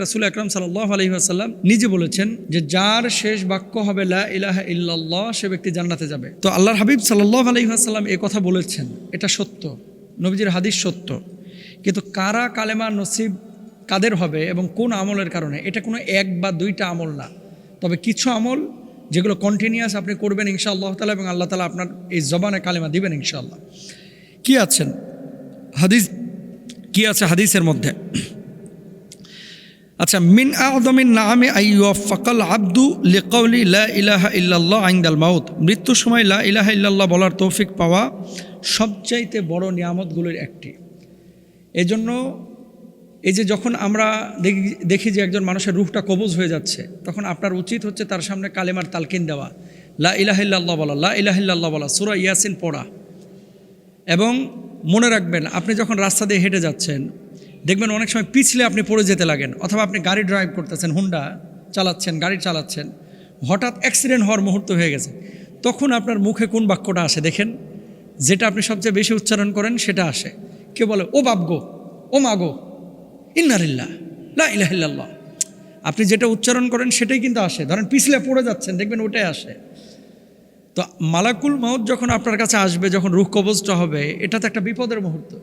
রাসূল আকরাম সাল্লাল্লাহু আলাইহি ওয়াসাল্লাম নিজে বলেছেন যে যার শেষ বাক্য হবে লা ইলাহা ইল্লাল্লাহ সে ব্যক্তি জান্নাতে যাবে। তো আল্লাহর হাবিব সাল্লাল্লাহু আলাইহি ওয়াসাল্লাম এই কথা বলেছেন, এটা সত্য, নবীজির হাদিস সত্য। কিন্তু কারা কালেমা নসিব কাদের হবে এবং কোন আমলের কারণে, এটা কোনো এক বা দুইটা আমল না, তবে কিছু আমল যেগুলো কন্টিনিউয়াস আপনি করবেন ইনশাআল্লাহ তাআলা, এবং আল্লাহ তাআলা আপনার এই জবানে কালেমা দিবেন ইনশাআল্লাহ। কি আছেন হাদিস, কি আছে হাদিসের মধ্যে? আচ্ছা, মিন আযমিন নাআমি আইয়ুফাকাল আবদু লিকাউলি লা ইলাহা ইল্লাল্লাহ ইনদাল মাউত, মৃত্যুর সময় লা ইলাহা ইল্লাল্লাহ বলার তৌফিক পাওয়া সবচাইতে বড় নিয়ামতগুলোর একটি। এজন্য এই যে যখন আমরা দেখি যে একজন মানুষের রূহটা কবজ হয়ে যাচ্ছে, তখন আপনার উচিত হচ্ছে তার সামনে কালেমার তালকিন দেওয়া, লা ইলাহা ইল্লাল্লাহ বলা, লা ইলাহা ইল্লাল্লাহ বলা, সূরা ইয়াসিন পড়া। এবং মনে রাখবেন, আপনি যখন রাস্তা দিয়ে হেঁটে যাচ্ছেন দেখবেন অনেক সময় পিছলে আপনি পড়ে যেতে লাগেন, অথবা আপনি গাড়ি ড্রাইভ করতেছেন, হুন্ডা চালাচ্ছেন, গাড়ি চালাচ্ছেন, হঠাৎ অ্যাক্সিডেন্ট হওয়ার মুহূর্ত হয়ে গেছে, তখন আপনার মুখে কোন বাক্যটা আসে দেখেন? যেটা আপনি সবচেয়ে বেশি উচ্চারণ করেন সেটা আসে। কেউ বলে ও বাপ গো, ও মা গো, ইন্নালিল্লাহ, লা ইলাহা ইল্লাল্লাহ। আপনি যেটা উচ্চারণ করেন সেটাই কিন্তু আসে। ধরেন পিছলে পড়ে যাচ্ছেন, দেখবেন ওটাই আসে। তো মালাকুল মাউত যখন আপনার কাছে আসবে, যখন রূহ কবজটা হবে, এটা তো একটা বিপদের মুহূর্ত।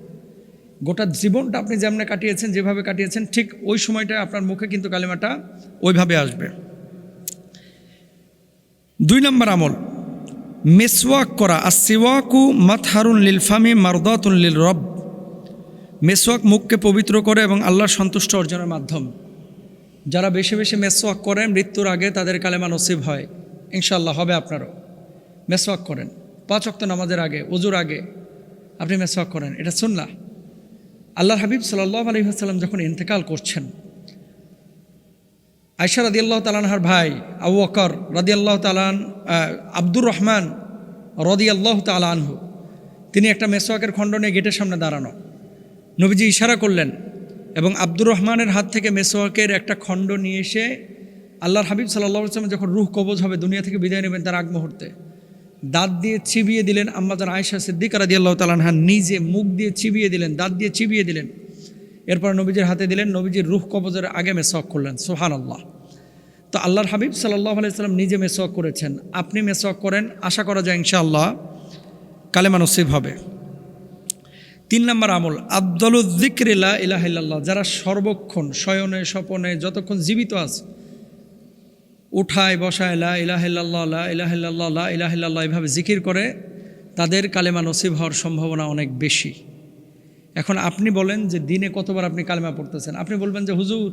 গোটা জীবনটা আপনি যেমনে কাটিয়েছেন, যেভাবে কাটিয়েছেন, ঠিক ওই সময়টায় আপনার মুখে কিন্তু কালেমাটা ওইভাবে আসবে। 2 নম্বর আমল, মেসওয়াক করা। আসসিওয়াকু মাতহারুন লিল ফামি মারদাতুন লিল রব, মেসওয়াক মুখকে পবিত্র করে এবং আল্লাহর সন্তুষ্ট অর্জনের মাধ্যম। যারা বেশি বেশি মেসওয়াক করেন মৃত্যুর আগে তাদের কালেমা নসিব হয় ইনশাআল্লাহ, হবে আপনারও। মেসওয়াক করেন 5 ওয়াক্ত নামাজের আগে, ওযুর আগে আপনি মেসওয়াক করেন, এটা সুন্নাহ। আল্লাহর হাবিব সাল্লাল্লাহু আলাইহি ওয়াসাল্লাম যখন ইন্তেকাল করছেন, আয়েশা রাদিয়াল্লাহু তাআলা আনহার ভাই আবু বকর রাদিয়াল্লাহু তাআলা, আব্দুর রহমান রাদিয়াল্লাহু তাআলা আনহু, তিনি একটা মেসওয়াকের খণ্ড নিয়ে গেটের সামনে দাঁড়ানো। নবীজি ইশারা করলেন এবং আব্দুর রহমানের হাত থেকে মেসওয়াকের একটা খণ্ড নিয়ে এসে আল্লাহর হাবিব সাল্লাল্লাহু আলাইহি ওয়াসাল্লাম যখন রূহ কবজ হবে, দুনিয়া থেকে বিদায় নেবেন তার আগ মুহূর্তে, দাঁত দিয়ে চিবিয়ে দিলেন। আম্মাজান আয়েশা সিদ্দিকা রাদিয়াল্লাহু তাআলা আনহা নিজে মুখ দিয়ে চিবিয়ে দিলেন, দাঁত দিয়ে চিবিয়ে দিলেন। এরপর নবীজির হাতে দিলেন, নবীজির রূহ কবজের আগে মেসওয়াক করলেন। সুবহানাল্লাহ। তো আল্লাহর হাবিব সাল্লাল্লাহু আলাইহি ওয়াসাল্লাম নিজে মেসওয়াক করেছেন, আপনি মেসওয়াক করেন, আশা করা যায় ইনশাআল্লাহ কালেমা নসিব হবে। 3 নম্বর আমল, আফদালুয যিকরি লা ইলাহা ইল্লাল্লাহ, যারা সর্বক্ষণ শয়নে স্বপনে যতক্ষণ জীবিত আছে, উঠায় বসায় লা ইলাহা ইল্লাল্লাহ, লা ইলাহা ইল্লাল্লাহ, লা ইলাহা ইল্লাল্লাহ এভাবে জিকির করে, তাদের কালেমা নসিব হওয়ার সম্ভাবনা অনেক বেশি। এখন আপনি বলেন যে দিনে কতবার আপনি কালেমা পড়তেছেন? আপনি বলবেন যে হুজুর,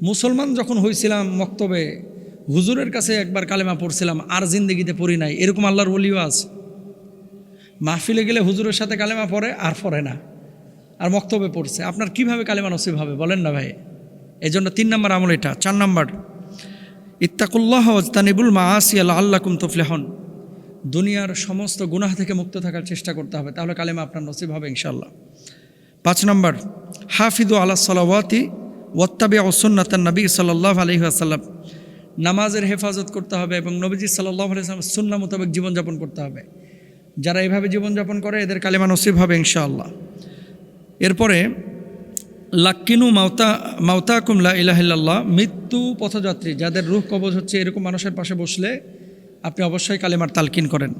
মুসলমান যখন হয়েছিলাম মক্তবে হুজুরের কাছে একবার কালেমা পড়ছিলাম, আর জিন্দেগিতে পড়ি নাই। এরকম আল্লাহর ওলিও আছে, মাহফিলে গেলে হুজুরের সাথে কালেমা পড়ে আর পড়ে না, আর মক্তবে পড়ছে। আপনার কিভাবে কালেমা নসিব হবে বলেন না ভাই? এই জন্য 3 নম্বর আমল এটা। 4 নম্বর, ইত্তাকুল্লাহ ওয়াজতানিবুল মাআসি লাআল্লাকুম তুফলিহুন, দুনিয়ার সমস্ত গুনাহ থেকে মুক্ত থাকার চেষ্টা করতে হবে, তাহলে কালেমা আপনার নসিব হবে ইনশাআল্লাহ। 5 নম্বর, হাফিদু আলাস সালাওয়াতি ওয়াত্তাবিউ সুন্নাতান নবী সাল্লাল্লাহু আলাইহি ওয়াসাল্লাম, নামাজের হেফাজত করতে হবে এবং নবীজি সাল্লাল্লাহু আলাইহি ওয়াসাল্লাম সুন্নাহ মোতাবেক জীবনযাপন করতে হবে। যারা এইভাবে জীবনযাপন করে এদের কালেমা নসিব হবে ইনশাআল্লাহ। এরপরে লাক্কিনু মাউতাকুম লা ইলাহা ইল্লাল্লাহ, মৃত্যু পথযাত্রী যাদের রূহ কবজ হচ্ছে এরকম মানুষের পাশে বসলে আপনি অবশ্যই কালেমার তালকিন করেন।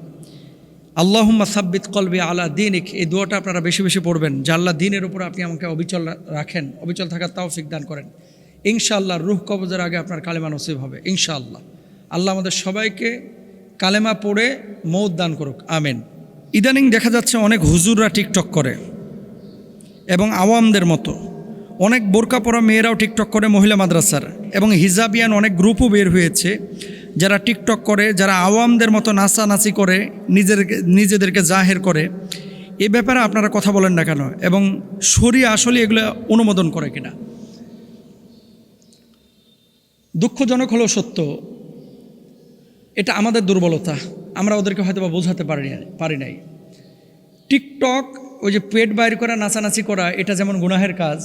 আল্লাহুম্মা সাব্বিত কলবি আলা দীনিক, এই দোয়াটা আপনারা বেশি বেশি পড়বেন যে আল্লাহ দ্বীনের উপর আপনি আমাকে অবিচল রাখেন, অবিচল থাকার তৌফিক দান করেন। ইনশাআল্লাহ রূহ কবজের আগে আপনার কালেমা নসিব হবে ইনশাআল্লাহ। আল্লাহ আমাদের সবাইকে কালেমা পড়ে মৌত দান করুক, আমিন। ইদানিং দেখা যাচ্ছে অনেক হুজুররা টিকটক করে এবং আওয়ামদের মতো অনেক বোরকা পরা মেয়েরাও টিকটক করে, মহিলা মাদ্রাসার এবং হিজাবিয়ান অনেক গ্রুপও বের হয়েছে যারা টিকটক করে, যারা আওয়ামদের মতো নাচানাচি করে, নিজেদেরকে জাহের করে। এ ব্যাপারে আপনারা কথা বলেন না কেন এবং শরিয়া আসলে এগুলো অনুমোদন করে কিনা? দুঃখজনক হলেও সত্য, এটা আমাদের দুর্বলতা, আমরা ওদেরকে হয়তো বা বোঝাতে পারি নাই। টিকটক, ওই যে পেট বাইর করা, নাচানাচি করা, এটা যেমন গুনাহের কাজ।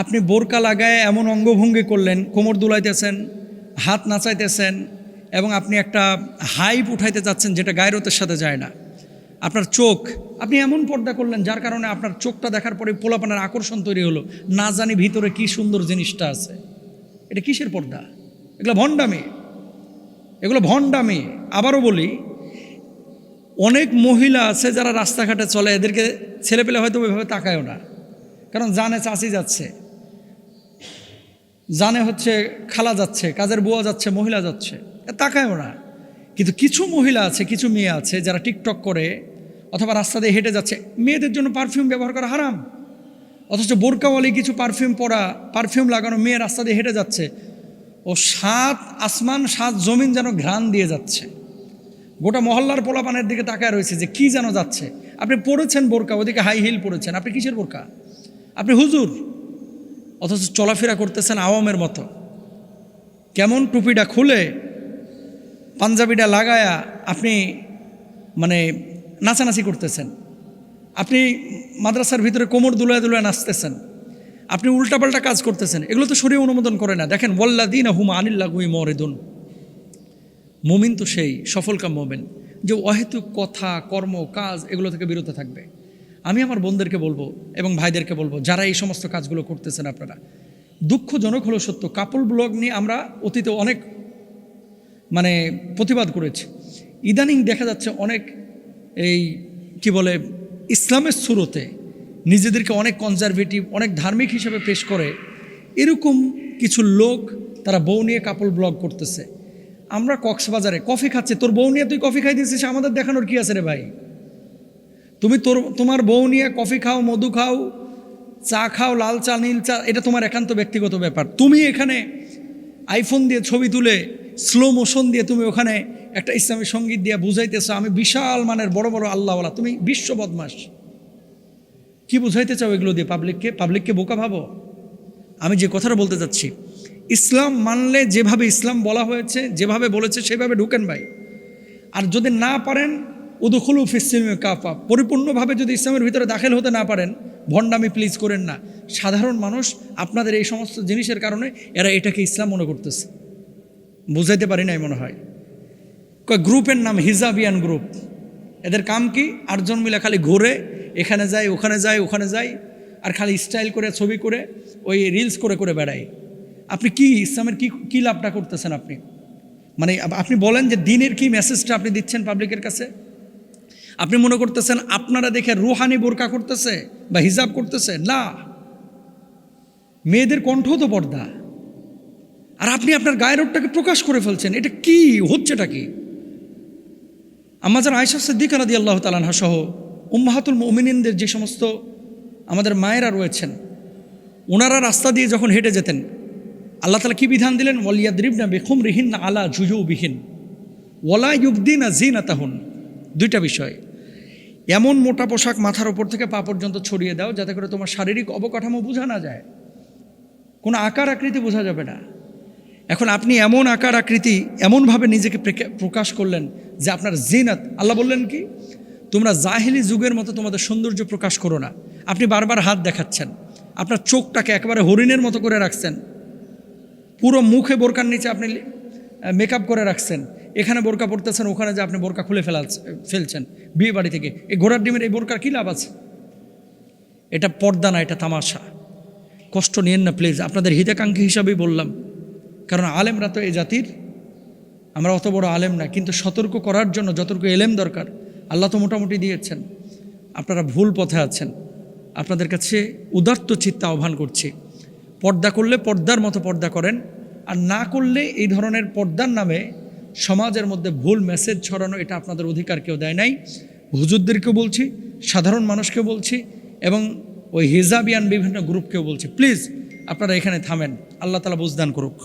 আপনি বোরকা লাগায় এমন অঙ্গভঙ্গি করলেন, কোমর দুলাইতেছেন, হাত নাচাইতেছেন এবং আপনি একটা হাইপ উঠাইতে চাচ্ছেন যেটা গায়রতের সাথে যায় না। আপনার চোখ, আপনি এমন পর্দা করলেন যার কারণে আপনার চোখটা দেখার পরে পোলাপানের আকর্ষণ তৈরি হলো, না জানি ভিতরে কি সুন্দর জিনিসটা আছে। এটা কিসের পর্দা? এগুলো ভণ্ডামি, এগুলো ভণ্ডামি। আবারও বলি, অনেক মহিলা আছে যারা রাস্তাঘাটে চলে, এদেরকে ছেলেপেলে হয়তো ওইভাবে তাকায়ও না, কারণ জানে চাচি যাচ্ছে, জানে হচ্ছে খালা যাচ্ছে, কাজের বুয়া যাচ্ছে, মহিলা যাচ্ছে, তাকায়ও না। কিন্তু কিছু মহিলা আছে, কিছু মেয়ে আছে যারা টিকটক করে অথবা রাস্তা দিয়ে হেঁটে যাচ্ছে, মেয়েদের জন্য পারফিউম ব্যবহার করা হারাম, অথচ বোরকাওয়ালি কিছু পারফিউম পরা, পারফিউম লাগানো মেয়ে রাস্তা দিয়ে হেঁটে যাচ্ছে, ও 7 আসমান 7 জমিন যেন ঘ্রাণ দিয়ে যাচ্ছে। গোটা মহল্লার পোলাপানের দিকে তাকায় রয়েছে যে কি যেন যাচ্ছে। আপনি পড়েছেন বোরকা, ওদিকে হাই হিল পড়েছেন, আপনি কিসের বোরকা? আপনি হুজুর, অথচ চলাফেরা করতেছেন আওয়ামের মতো। কেমন টুপিটা খুলে পাঞ্জাবিটা লাগায়া আপনি মানে নাচানাচি করতেছেন, আপনি মাদ্রাসার ভিতরে কোমর দুলায় দুলায় নাচতেছেন, আপনি উল্টাপাল্টা কাজ করতেছেন। এগুলো তো শরীয়ত অনুমোদন করে না। দেখেন, ওয়াল্লাযীনা হুম আনিল লাগwi মুরিদুন, মুমিন তো সেই সফলকাম মুমিন যে অহেতুক কথা, কর্ম, কাজ এগুলো থেকে বিরত থাকবে। আমি আমার বোনদেরকে বলবো এবং ভাইদেরকে বলবো, যারা এই সমস্ত কাজগুলো করতেছেন, আপনারা, দুঃখজনক হলো সত্য, কাপল ব্লগ নিয়ে আমরা অতীতে অনেক প্রতিবাদ করেছি। ইদানিং দেখা যাচ্ছে অনেক এই কি বলে ইসলামের সুরতে নিজেদেরকে অনেক কনজারভেটিভ, অনেক ধার্মিক হিসেবে পেশ করে, এরকম কিছু লোক তারা বউ নিয়ে কাপল ব্লগ করতেছে। আমরা কক্সবাজারে কফি খাচ্ছি, তোর বউ নিয়ে তুই কফি খাই দিয়েছিস, আমাদের দেখানোর কি আছে রে ভাই? তুমি তোমার বউ নিয়ে কফি খাও, মধু খাও, চা খাও, লাল চা, নীল চা, এটা তোমার একান্ত ব্যক্তিগত ব্যাপার। তুমি এখানে আইফোন দিয়ে ছবি তুলে স্লো মোশন দিয়ে তুমি ওখানে একটা ইসলামী সঙ্গীত দিয়ে বুঝাইতেছ আমি বিশাল মানের বড় বড় আল্লাহওয়ালা, তুমি বিশ্ব বদমাস। কি বুঝাইতে চাও এগুলো দিয়ে? পাবলিককে বোকা ভাবো? আমি যে কথাটা বলতে চাচ্ছি, ইসলাম মানলে যেভাবে ইসলাম বলা হয়েছে, যেভাবে বলেছে সেভাবে ঢুকেন ভাই। আর যদি না পারেন, উদখুলু ফিস-সিলমি কাফা, পরিপূর্ণভাবে যদি ইসলামের ভিতরে দাখিল হতে না পারেন, ভণ্ডামি প্লিজ করেন না। সাধারণ মানুষ আপনাদের এই সমস্ত জিনিসের কারণে এরা এটাকে ইসলাম মনে করতেছে। বুঝাইতে পারি নাই মনে হয়। গ্রুপের নাম হিজাবিয়ান গ্রুপ। এদের কাম কি? 8 জন মিলে খালি ঘুরে, এখানে যায়, ওখানে যায়, ওখানে যায়, আর খালি স্টাইল করে ছবি করে ওই রিলস করে করে বেড়ায়। আপনি কি ইসলামের কি লাভটা করতেছেন? আপনি বলেন যে দিনের কি মেসেজটা আপনি দিচ্ছেন পাবলিকের কাছে? আপনি মনে করতেছেন আপনারা দেখে রুহানি বোরকা করতেছে বা হিজাব করতেছে? না, মেয়েদের কণ্ঠ তো পর্দা, আর আপনি আপনার গায়ের রোগটাকে প্রকাশ করে ফেলছেন। এটা কি হচ্ছেটা কি? আম্মাজান আয়েশা সিদ্দিকা রাদিয়াল্লাহু তাআলা আনহা সহ উম্মাহাতুল মুমিনিনদের যে সমস্ত আমাদের মায়েরা রয়েছেন, ওনারা রাস্তা দিয়ে যখন হেঁটে যেতেন, আল্লাহ তাআলা কি বিধান দিলেন? ওয়ালিয়াদরিবনা বিখুমরিহিন্না আলা জুজুবিহিন ওয়ালা ইউবদিনা যিনাতাহুন। 2টা বিষয়। এমন মোটা পোশাক মাথার ওপর থেকে পা পর্যন্ত ছড়িয়ে দাও যাতে করে তোমার শারীরিক অবকাঠামো বোঝা না যায়, কোনো আকার আকৃতি বোঝা যাবে না। এখন আপনি এমন আকার আকৃতি, এমনভাবে নিজেকে প্রকাশ করলেন যে আপনার জিনাত। আল্লাহ বললেন কি? তোমরা জাহিলি যুগের মতো তোমাদের সৌন্দর্য প্রকাশ করো না। আপনি বারবার হাত দেখাচ্ছেন, আপনার চোখটাকে একেবারে হরিণের মতো করে রাখছেন, পুরো মুখে বোরকার নিচে আপনি মেকআপ করে রাখছেন, এখানে বোরকা পড়তেছেন, ওখানে যে আপনি বোরকা খুলে ফেলছেন বিয়ে বাড়ি থেকে। এই ঘোড়ার ডিমের এই বোরকার কী লাভ আছে? এটা পর্দা না, এটা তামাশা। কষ্ট নিয়েন না প্লিজ, আপনাদের হিতাকাঙ্ক্ষী হিসাবেই বললাম। কারণ আলেমরা তো এই জাতির, আমরা অত বড় আলেম না, কিন্তু সতর্ক করার জন্য যতটুকু এলেম দরকার আল্লাহ তো মোটামুটি দিয়েছেন। আপনারা ভুল পথে আছেন। আপনাদের কাছে উদাত্ত চিত্তে আহ্বান করছি, পর্দা করলে পর্দার মতো পর্দা করেন, আর না করলে এই ধরনের পর্দার নামে সমাজের মধ্যে ভুল মেসেজ ছড়ানো, এটা আপনাদের অধিকার কেউ দেয় নাই। হুজুরদেরকেও বলছি, সাধারণ মানুষকেও বলছি, এবং ওই হিজাবিয়ান বিভিন্ন গ্রুপকেও বলছি, প্লিজ আপনারা এখানে থামেন। আল্লাহ তাআলা বুঝদান করুক।